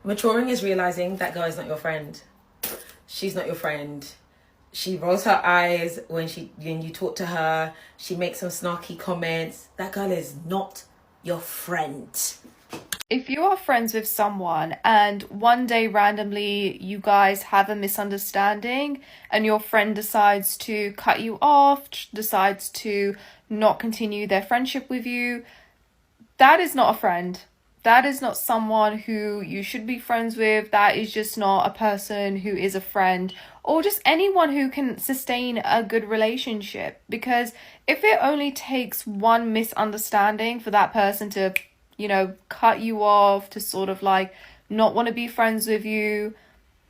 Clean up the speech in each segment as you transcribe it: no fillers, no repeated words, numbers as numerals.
Maturing is realizing that girl is not your friend. She's not your friend. She rolls her eyes when you talk to her. She makes some snarky comments. That girl is not your friend. If you are friends with someone and one day randomly you guys have a misunderstanding and your friend decides to cut you off, decides to not continue their friendship with you, that is not a friend. That is not someone who you should be friends with. That is just not a person who is a friend, or just anyone who can sustain a good relationship. Because if it only takes one misunderstanding for that person to, cut you off, to sort of like not want to be friends with you,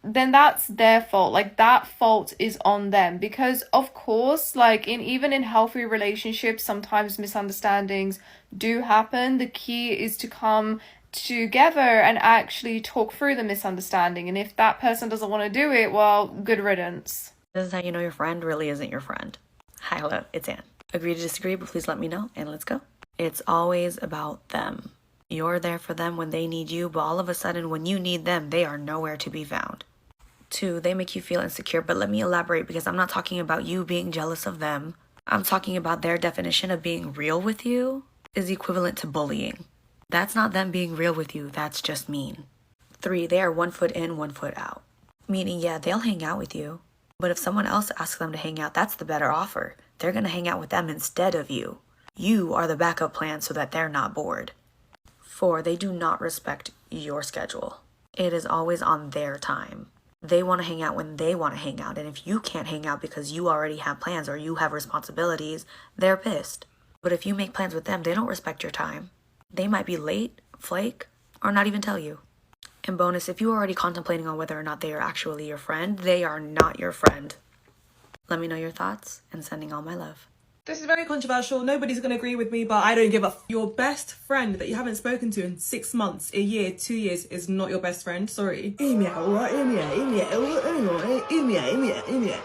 then that's their fault. Like, that fault is on them. Because of course, like even in healthy relationships, sometimes misunderstandings do happen. The key is to come together and actually talk through the misunderstanding. And if that person doesn't want to do it, well, good riddance. This is how you know your friend really isn't your friend. Hi, hello, it's Anne. Agree to disagree, but please let me know, and let's go. It's always about them. You're there for them when they need you, but all of a sudden when you need them, they are nowhere to be found. 2, they make you feel insecure, but let me elaborate, because I'm not talking about you being jealous of them. I'm talking about their definition of being real with you is equivalent to bullying. That's not them being real with you, that's just mean. 3, they are 1 foot in, 1 foot out. Meaning, yeah, they'll hang out with you, but if someone else asks them to hang out, that's the better offer. They're gonna hang out with them instead of you. You are the backup plan so that they're not bored. 4, they do not respect your schedule. It is always on their time. They want to hang out when they want to hang out, and if you can't hang out because you already have plans or you have responsibilities, they're pissed. But if you make plans with them, they don't respect your time. They might be late, flake, or not even tell you. And bonus, if you're already contemplating on whether or not they are actually your friend, they are not your friend. Let me know your thoughts, and sending all my love. This is very controversial. Nobody's going to agree with me, but I don't give a Your best friend that you haven't spoken to in 6 months, a year, 2 years is not your best friend. Sorry. I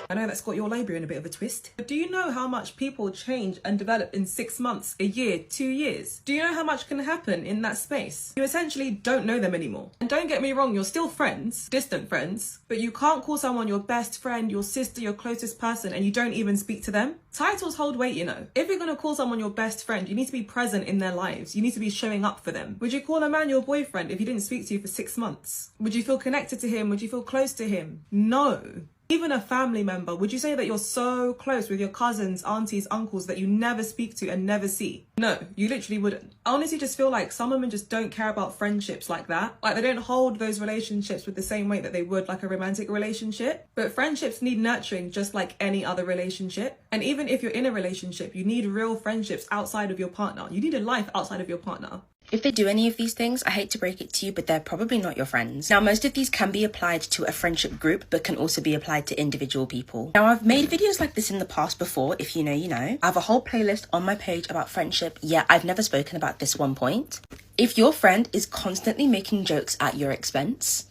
know that's got your labia in a bit of a twist. But do you know how much people change and develop in 6 months, a year, 2 years? Do you know how much can happen in that space? You essentially don't know them anymore. And don't get me wrong, you're still friends, distant friends, but you can't call someone your best friend, your sister, your closest person, and you don't even speak to them. Titles hold weight, you know. If you're going to call someone your best friend, you need to be present in their lives. You need to be showing up for them. Would you call a man your boyfriend if he didn't speak to you for 6 months? Would you feel connected to him? Would you feel close to him? No. Even a family member, would you say that you're so close with your cousins, aunties, uncles that you never speak to and never see? No, you literally wouldn't. I honestly just feel like some women just don't care about friendships like that. Like, they don't hold those relationships with the same weight that they would like a romantic relationship. But friendships need nurturing just like any other relationship. And even if you're in a relationship, you need real friendships outside of your partner. You need a life outside of your partner. If they do any of these things, I hate to break it to you, but they're probably not your friends. Now, most of these can be applied to a friendship group, but can also be applied to individual people. Now, I've made videos like this in the past before. If you know, you know. I have a whole playlist on my page about friendship. Yeah, I've never spoken about this one point. If your friend is constantly making jokes at your expense,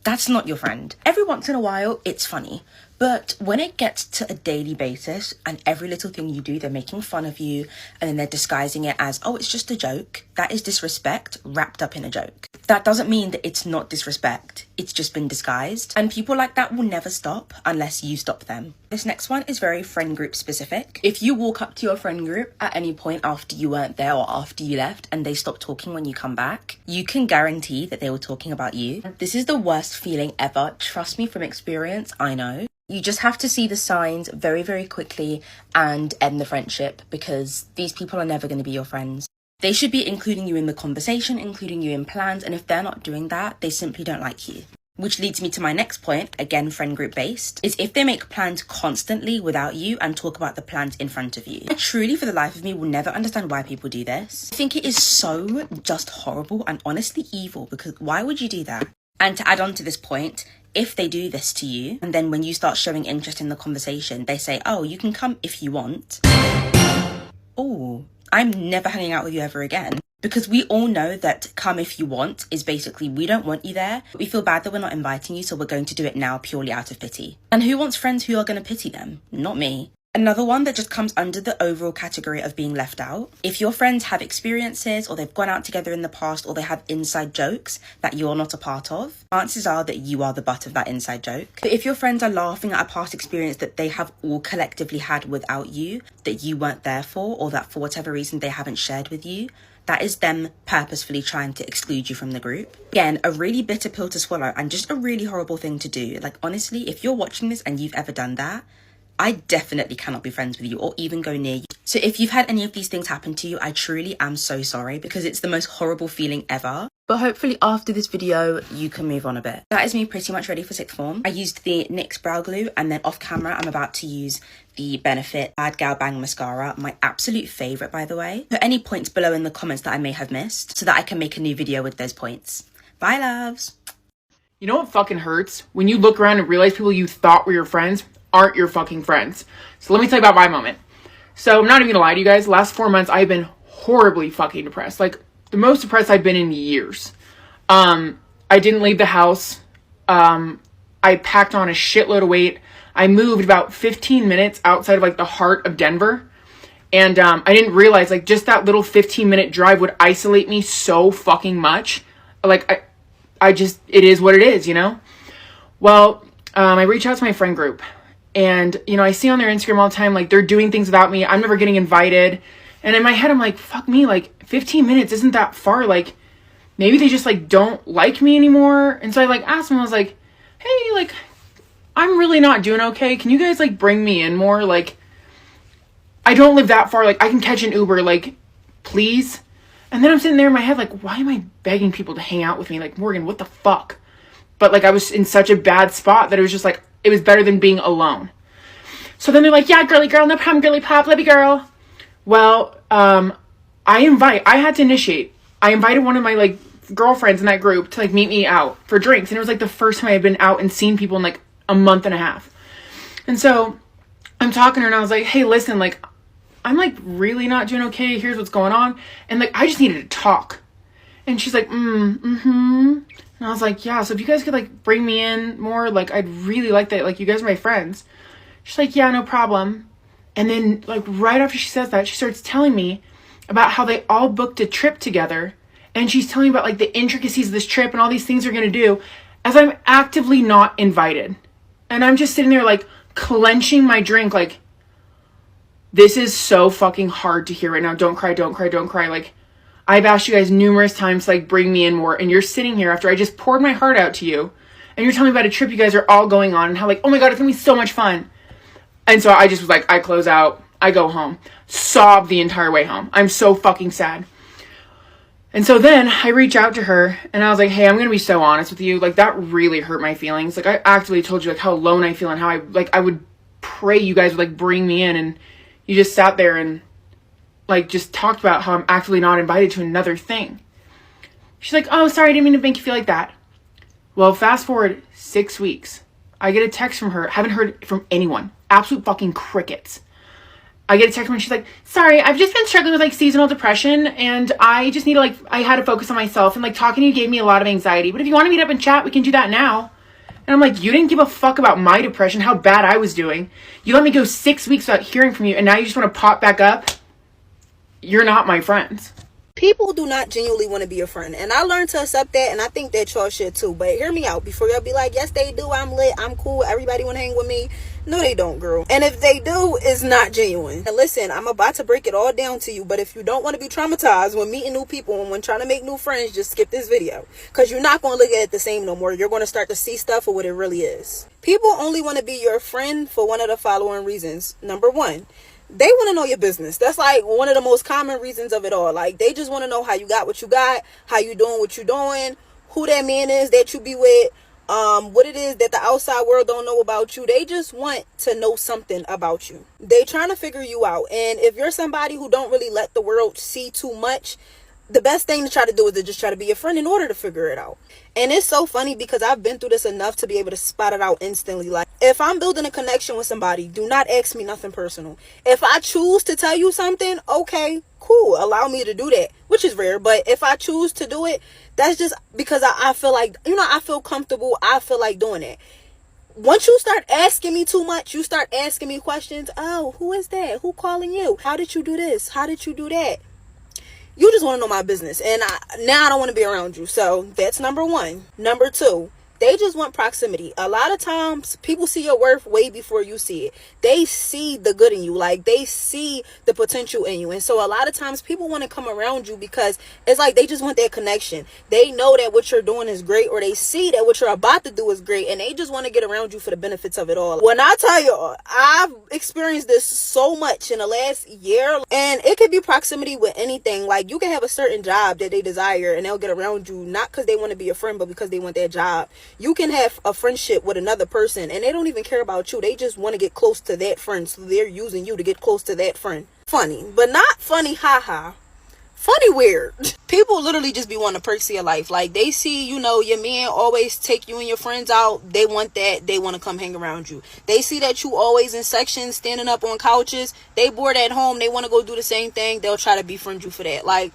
that's not your friend. Every once in a while, it's funny. But when it gets to a daily basis and every little thing you do, they're making fun of you and then they're disguising it as, oh, it's just a joke. That is disrespect wrapped up in a joke. That doesn't mean that it's not disrespect. It's just been disguised. And people like that will never stop unless you stop them. This next one is very friend group specific. If you walk up to your friend group at any point after you weren't there or after you left and they stop talking when you come back, you can guarantee that they were talking about you. This is the worst feeling ever. Trust me from experience, I know. You just have to see the signs very, very quickly and end the friendship, because these people are never going to be your friends. They should be including you in the conversation, including you in plans, and if they're not doing that, they simply don't like you. Which leads me to my next point, again friend group based, is if they make plans constantly without you and talk about the plans in front of you. I truly, for the life of me, will never understand why people do this. I think it is so just horrible and honestly evil, because why would you do that? And to add on to this point, if they do this to you, and then when you start showing interest in the conversation, they say, oh, you can come if you want. Oh, I'm never hanging out with you ever again. Because we all know that come if you want is basically, we don't want you there. We feel bad that we're not inviting you, so we're going to do it now purely out of pity. And who wants friends who are going to pity them? Not me. Another one that just comes under the overall category of being left out. If your friends have experiences or they've gone out together in the past or they have inside jokes that you're not a part of, chances are that you are the butt of that inside joke. But if your friends are laughing at a past experience that they have all collectively had without you, that you weren't there for, or that for whatever reason they haven't shared with you, that is them purposefully trying to exclude you from the group. Again, a really bitter pill to swallow and just a really horrible thing to do. Like, honestly, if you're watching this and you've ever done that, I definitely cannot be friends with you or even go near you. So if you've had any of these things happen to you, I truly am so sorry, because it's the most horrible feeling ever. But hopefully after this video, you can move on a bit. That is me pretty much ready for sixth form. I used the NYX brow glue, and then off camera, I'm about to use the Benefit Bad Gal Bang Mascara, my absolute favourite, by the way. Put any points below in the comments that I may have missed so that I can make a new video with those points. Bye, loves. You know what fucking hurts? When you look around and realize people you thought were your friends aren't your fucking friends. So let me tell you about my moment. So I'm not even gonna lie to you guys. The last 4 months, I've been horribly fucking depressed. Like, the most depressed I've been in years. I didn't leave the house. I packed on a shitload of weight. I moved about 15 minutes outside of like the heart of Denver. And I didn't realize like just that little 15-minute drive would isolate me so fucking much. Like, I just, it is what it is, you know? Well, I reached out to my friend group. And, you know, I see on their Instagram all the time, like, they're doing things without me. I'm never getting invited. And in my head, I'm like, fuck me, like, 15 minutes isn't that far. Like, maybe they just, like, don't like me anymore. And so I, like, asked them, I was like, hey, like, I'm really not doing okay. Can you guys, like, bring me in more? Like, I don't live that far. Like, I can catch an Uber, like, please. And then I'm sitting there in my head, like, why am I begging people to hang out with me? Like, Morgan, what the fuck? But, like, I was in such a bad spot that it was just, like, it was better than being alone. So then they're like, yeah, girly girl, no problem, girly pop, love you, girl. Well, I had to initiate. I invited one of my, like, girlfriends in that group to, like, meet me out for drinks. And it was, like, the first time I had been out and seen people in, like, a month and a half. And so I'm talking to her and I was like, hey, listen, like, I'm, like, really not doing okay. Here's what's going on. And, like, I just needed to talk. And she's like, And I was like, yeah, so if you guys could, like, bring me in more, like, I'd really like that. Like, you guys are my friends. She's like, yeah, no problem. And then, like, right after she says that, she starts telling me about how they all booked a trip together. And she's telling me about, like, the intricacies of this trip and all these things they're going to do as I'm actively not invited. And I'm just sitting there, like, clenching my drink, like, this is so fucking hard to hear right now. Don't cry, don't cry, don't cry. Like, I've asked you guys numerous times to, like, bring me in more, and you're sitting here after I just poured my heart out to you, and you're telling me about a trip you guys are all going on, and how, like, oh my god, it's gonna be so much fun. And so I just was like, I close out, I go home, sob the entire way home. I'm so fucking sad. And so then I reach out to her, and I was like, hey, I'm gonna be so honest with you, like, that really hurt my feelings. Like, I actively told you, like, how alone I feel, and how I would pray you guys would, like, bring me in, and you just sat there and, like, just talked about how I'm actively not invited to another thing. She's like, oh, sorry, I didn't mean to make you feel like that. Well, fast forward 6 weeks. I get a text from her. Haven't heard from anyone. Absolute fucking crickets. I get a text from her. She's like, sorry, I've just been struggling with, like, seasonal depression. And I just need to, like, I had to focus on myself. And, like, talking to you gave me a lot of anxiety. But if you want to meet up and chat, we can do that now. And I'm like, you didn't give a fuck about my depression, how bad I was doing. You let me go 6 weeks without hearing from you. And now you just want to pop back up. You're not my friends. People do not genuinely want to be your friend, and I learned to accept that, and I think that y'all should too. But hear me out before y'all be like, yes they do, I'm lit, I'm cool, everybody want to hang with me. No they don't, girl. And if they do, it's not genuine. And listen, I'm about to break it all down to you, but if you don't want to be traumatized when meeting new people and when trying to make new friends, just skip this video, because you're not going to look at it the same no more. You're going to start to see stuff for what it really is. People only want to be your friend for one of the following reasons. Number one, they want to know your business. That's like one of the most common reasons of it all. Like, they just want to know how you got what you got, how you doing what you doing, who that man is that you be with, what it is that the outside world don't know about you. They just want to know something about you. They trying to figure you out. And if you're somebody who don't really let the world see too much, the best thing to try to do is to just try to be a friend in order to figure it out. And it's so funny because I've been through this enough to be able to spot it out instantly. Like, if I'm building a connection with somebody, do not ask me nothing personal. If I choose to tell you something, okay, cool, allow me to do that, which is rare. But if I choose to do it, that's just because I feel like, you know, I feel comfortable. I feel like doing it. Once you start asking me too much, you start asking me questions. Oh, who is that? Who calling you? How did you do this? How did you do that? You just want to know my business. And now I don't want to be around you. So that's number one. Number two, they just want proximity. A lot of times people see your worth way before you see it. They see the good in you. Like, they see the potential in you. And so a lot of times people want to come around you because it's like they just want that connection. They know that what you're doing is great, or they see that what you're about to do is great, and they just want to get around you for the benefits of it all. When I tell you, I've experienced this so much in the last year, and it could be proximity with anything. Like, you can have a certain job that they desire and they'll get around you not because they want to be a friend, but because they want that job. You can have a friendship with another person and they don't even care about you. They just want to get close to that friend, so they're using you to get close to that friend. Funny, but not funny haha. Funny weird. People literally just be wanting the perks of your life. Like, they see, you know, your man always take you and your friends out. They want that. They want to come hang around you. They see that you always in sections, standing up on couches. They bored at home. They want to go do the same thing. They'll try to befriend you for that. Like,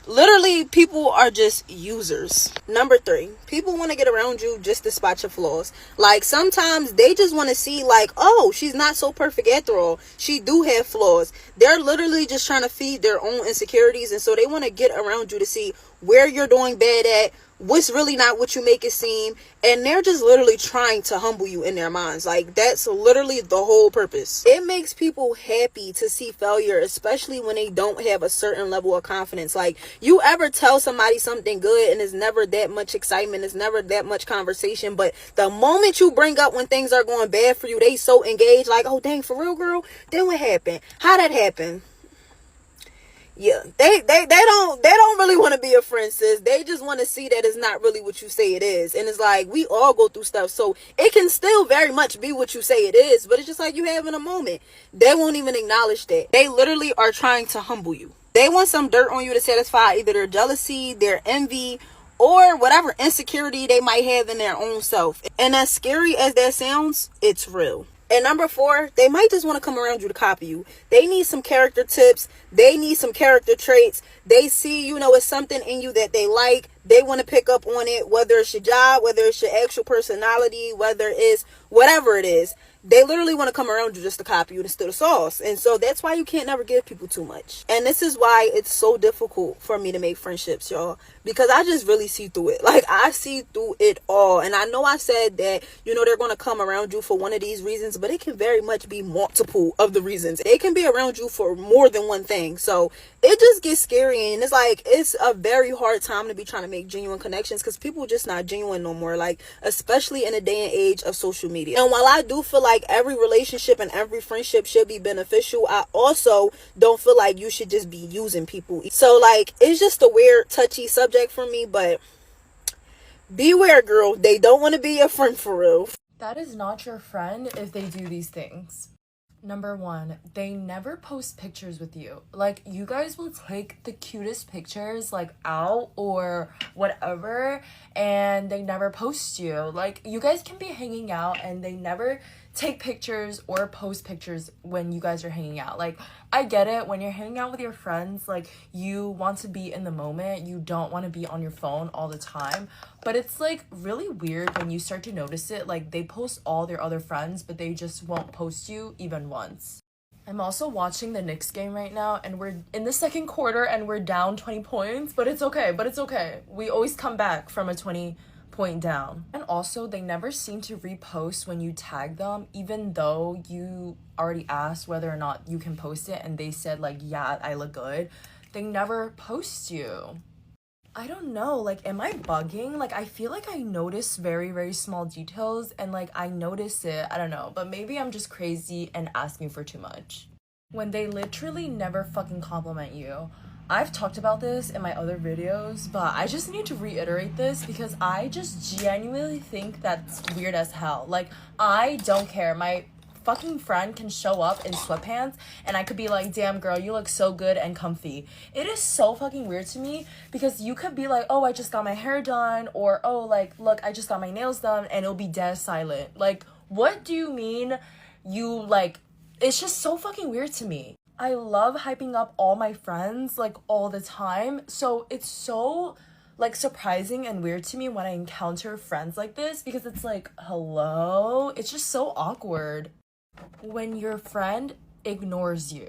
literally, people are just users. Number three, people want to get around you just to spot your flaws. Like, sometimes they just want to see, like, oh, she's not so perfect after all. She do have flaws. They're literally just trying to feed their own insecurities. And so they want to get around you to see where you're doing bad at, what's really not what you make it seem. And they're just literally trying to humble you in their minds. Like, that's literally the whole purpose. It makes people happy to see failure, especially when they don't have a certain level of confidence. Like, you ever tell somebody something good and it's never that much excitement, it's never that much conversation, but the moment you bring up when things are going bad for you, they so engaged. Like, oh dang, for real, girl? Then what happened? How that happened? Yeah, they don't really want to be a friend, sis. They just want to see that it's not really what you say it is. And it's like, we all go through stuff, so it can still very much be what you say it is, but it's just like you having a moment. They won't even acknowledge that. They literally are trying to humble you. They want some dirt on you to satisfy either their jealousy, their envy, or whatever insecurity they might have in their own self. And as scary as that sounds, it's real. And number four, they might just want to come around you to copy you. They need some character tips. They need some character traits. They see, you know, it's something in you that they like. They want to pick up on it, whether it's your job, whether it's your actual personality, whether it's whatever it is. They literally want to come around you just to copy you to steal the sauce. And so that's why you can't never give people too much. And this is why it's so difficult for me to make friendships, y'all. Because I just really see through it. Like, I see through it all. And I know I said that, you know, they're going to come around you for one of these reasons, but it can very much be multiple of the reasons. They can be around you for more than one thing. So it just gets scary. And it's like, it's a very hard time to be trying to make genuine connections because people just not genuine no more. Like, especially in the day and age of social media. And while I do feel like every relationship and every friendship should be beneficial, I also don't feel like you should just be using people. So, like, it's just a weird, touchy subject for me, but beware, girl. They don't want to be your friend for real. That is not your friend if they do these things. Number one, they never post pictures with you. Like, you guys will take the cutest pictures, like, out or whatever, and they never post you. Like, you guys can be hanging out and they never take pictures or post pictures when you guys are hanging out. Like, I get it, when you're hanging out with your friends, like, you want to be in the moment, you don't want to be on your phone all the time, but it's like really weird when you start to notice it. Like, they post all their other friends, but they just won't post you even once. I'm also watching the Knicks game right now, and we're in the second quarter and we're down 20 points, but it's okay. We always come back from a 20-point down. And also, they never seem to repost when you tag them, even though you already asked whether or not you can post it and they said, like, yeah, I look good. They never post you. I don't know, like, am I bugging? Like, I feel like I notice very, very small details and, like, I notice it, I don't know, but maybe I'm just crazy and asking for too much. When they literally never fucking compliment you. I've talked about this in my other videos, but I just need to reiterate this because I just genuinely think that's weird as hell. Like, I don't care. My fucking friend can show up in sweatpants and I could be like, damn girl, you look so good and comfy. It is so fucking weird to me because you could be like, oh, I just got my hair done, or oh, like, look, I just got my nails done, and it'll be dead silent. Like, what do you mean you, like, it's just so fucking weird to me. I love hyping up all my friends, like, all the time, so it's so, like surprising and weird to me when I encounter friends like this, because it's like, hello? It's just so awkward. When your friend ignores you.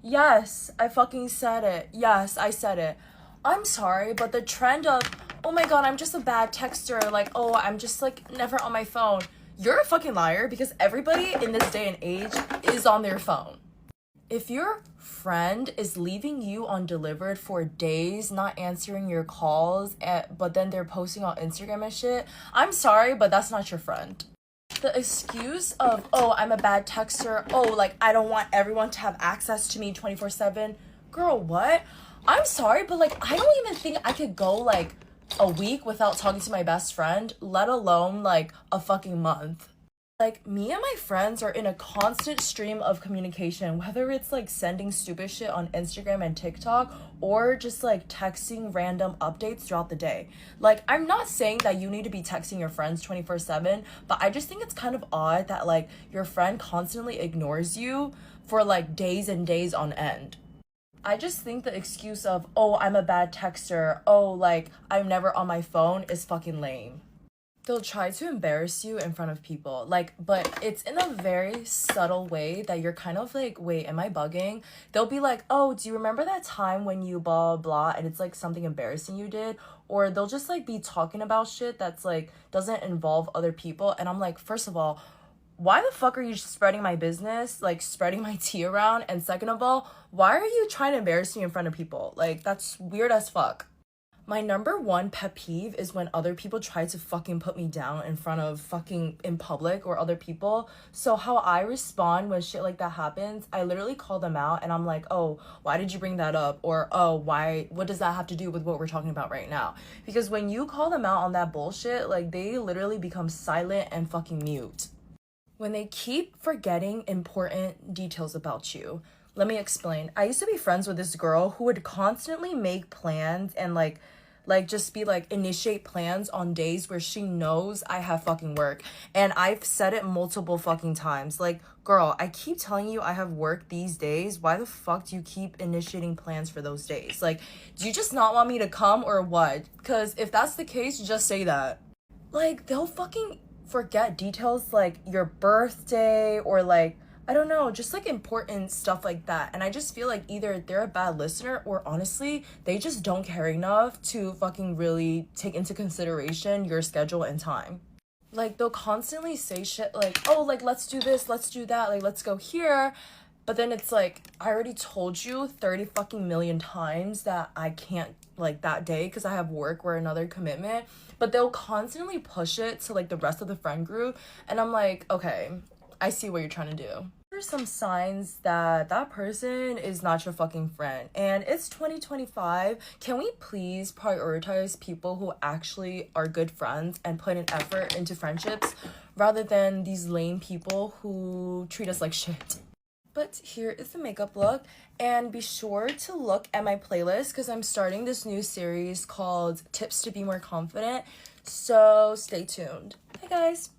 Yes, I fucking said it. Yes, I said it. I'm sorry, but the trend of, oh my god, I'm just a bad texter, like, oh, I'm just like never on my phone. You're a fucking liar, because everybody in this day and age is on their phone. If your friend is leaving you undelivered for days, not answering your calls, but then they're posting on Instagram and shit, I'm sorry, but that's not your friend. The excuse of, oh, I'm a bad texter, oh, like, I don't want everyone to have access to me 24/7. Girl, what? I'm sorry, but, like, I don't even think I could go, like, a week without talking to my best friend, let alone, like, a fucking month. Like, me and my friends are in a constant stream of communication, whether it's, like, sending stupid shit on Instagram and TikTok, or just, like, texting random updates throughout the day. Like, I'm not saying that you need to be texting your friends 24/7, but I just think it's kind of odd that, like, your friend constantly ignores you for, like, days and days on end. I just think the excuse of, oh, I'm a bad texter, oh, like, I'm never on my phone is fucking lame. They'll try to embarrass you in front of people, like, but it's in a very subtle way that you're kind of like, wait, am I bugging? They'll be like, oh, do you remember that time when you blah, blah, and it's like something embarrassing you did? Or they'll just like be talking about shit that's like, doesn't involve other people. And I'm like, first of all, why the fuck are you spreading my business, like spreading my tea around? And second of all, why are you trying to embarrass me in front of people? Like, that's weird as fuck. My number one pet peeve is when other people try to fucking put me down in front of fucking in public or other people. So how I respond when shit like that happens, I literally call them out and I'm like, oh, why did you bring that up? Or, oh, what does that have to do with what we're talking about right now? Because when you call them out on that bullshit, like, they literally become silent and fucking mute. When they keep forgetting important details about you. Let me explain. I used to be friends with this girl who would constantly make plans and like just be like, initiate plans on days where she knows I have fucking work. And I've said it multiple fucking times. Like, girl, I keep telling you I have work these days. Why the fuck do you keep initiating plans for those days? Like, do you just not want me to come or what? Because if that's the case, just say that. Like, they'll fucking forget details like your birthday or like, I don't know, just like important stuff like that. And I just feel like either they're a bad listener or honestly, they just don't care enough to fucking really take into consideration your schedule and time. Like, they'll constantly say shit like, oh, like, let's do this, let's do that, like, let's go here. But then it's like, I already told you 30 fucking million times that I can't, like, that day because I have work or another commitment. But they'll constantly push it to, like, the rest of the friend group. And I'm like, okay, I see what you're trying to do. There's some signs that that person is not your fucking friend. And it's 2025. Can we please prioritize people who actually are good friends and put an effort into friendships rather than these lame people who treat us like shit? But here is the makeup look, and be sure to look at my playlist because I'm starting this new series called Tips to Be More Confident, so stay tuned. Hey guys!